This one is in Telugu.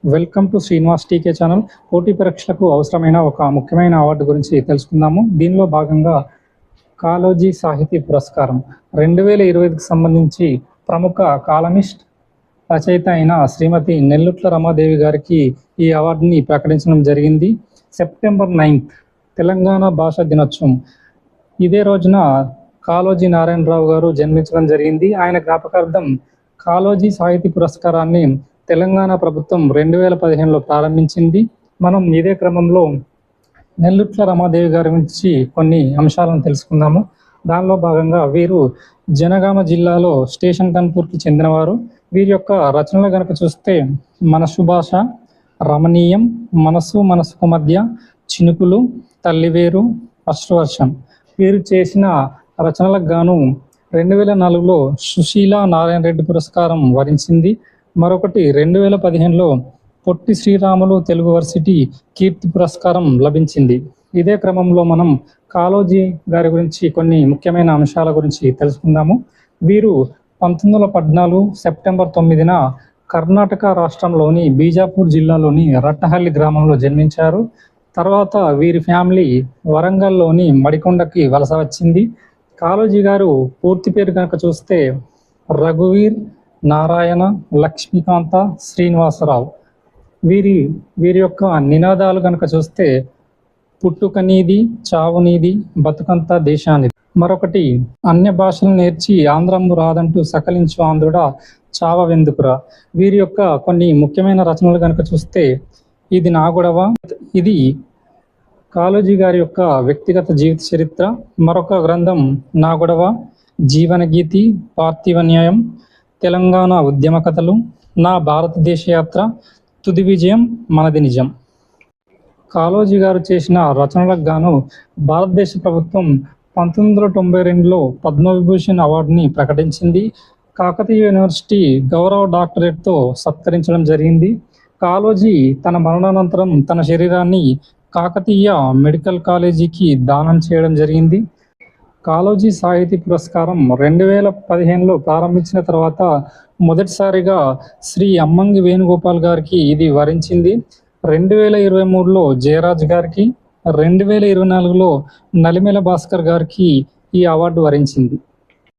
Welcome to Srinivas TK channel. పోటీ పరీక్షలకు అవసరమైన ఒక ముఖ్యమైన అవార్డు గురించి తెలుసుకుందాము. దీనిలో భాగంగా కాళోజీ సాహితీ పురస్కారం 2025కి సంబంధించి ప్రముఖ కాలమిస్ట్ రచయిత అయిన శ్రీమతి నెల్లుట్ల రమాదేవి గారికి ఈ అవార్డుని ప్రకటించడం జరిగింది. సెప్టెంబర్ 9 తెలంగాణ భాషా దినోత్సవం. ఇదే రోజున కాళోజీ నారాయణరావు గారు జన్మించడం జరిగింది. ఆయన జ్ఞాపకార్థం కాళోజీ సాహితీ పురస్కారాన్ని తెలంగాణ ప్రభుత్వం 2015లో ప్రారంభించింది. మనం ఇదే క్రమంలో నెల్లుట్ల రమాదేవి గారి గురించి కొన్ని అంశాలను తెలుసుకుందాము. దానిలో భాగంగా వీరు జనగామ జిల్లాలో స్టేషన్ కన్పూర్కి చెందినవారు. వీరి యొక్క రచనలు కనుక చూస్తే మన సుభాష, రమణీయం, మనసుకు మధ్య, చినుకులు, తల్లివేరు, అశ్రువర్షం వీరు చేసిన రచనలకు గాను 2004లో సుశీల నారాయణ రెడ్డి పురస్కారం వరించింది. మరొకటి 2015లో పొట్టి శ్రీరాములు తెలుగు వర్సిటీ కీర్తి పురస్కారం లభించింది. ఇదే క్రమంలో మనం కాళోజీ గారి గురించి కొన్ని ముఖ్యమైన అంశాల గురించి తెలుసుకుందాము. వీరు 1914 సెప్టెంబర్ 9న కర్ణాటక రాష్ట్రంలోని బీజాపూర్ జిల్లాలోని రట్టహల్లి గ్రామంలో జన్మించారు. తర్వాత వీరి ఫ్యామిలీ వరంగల్లోని మడికొండకి వలస వచ్చింది. కాళోజీ గారు పూర్తి పేరు కనుక చూస్తే రఘువీర్ నారాయణ లక్ష్మీకాంత శ్రీనివాసరావు. వీరి యొక్క నినాదాలు కనుక చూస్తే పుట్టుక నీది, చావు నీది, బతుకంతా దేశానిది. మరొకటి అన్య భాషలు నేర్చి ఆంధ్రము రాదంటూ సకలించు ఆంధ్రుడా చావవెందుకురా. వీరి యొక్క కొన్ని ముఖ్యమైన రచనలు కనుక చూస్తే ఇది నా గొడవ. ఇది కాళోజీ గారి యొక్క వ్యక్తిగత జీవిత చరిత్ర. మరొక గ్రంథం నా గొడవ, జీవన గీతి, పార్థివ న్యాయం, తెలంగాణ ఉద్యమ కథలు, నా భారతదేశ యాత్ర, తుది విజయం మనది నిజం. కాళోజీ గారు చేసిన రచనలకు గాను భారతదేశ ప్రభుత్వం 1992లో పద్మవిభూషణ్ అవార్డుని ప్రకటించింది. కాకతీయ యూనివర్సిటీ గౌరవ డాక్టరేట్తో సత్కరించడం జరిగింది. కాళోజీ తన మరణానంతరం తన శరీరాన్ని కాకతీయ మెడికల్ కాలేజీకి దానం చేయడం జరిగింది. కాళోజీ సాహితీ పురస్కారం 2015లో ప్రారంభించిన తర్వాత మొదటిసారిగా శ్రీ అమ్మంగి వేణుగోపాల్ గారికి ఇది వరించింది. 2023లో జయరాజ్ గారికి, 2024లో నలిమెల భాస్కర్ గారికి ఈ అవార్డు వరించింది.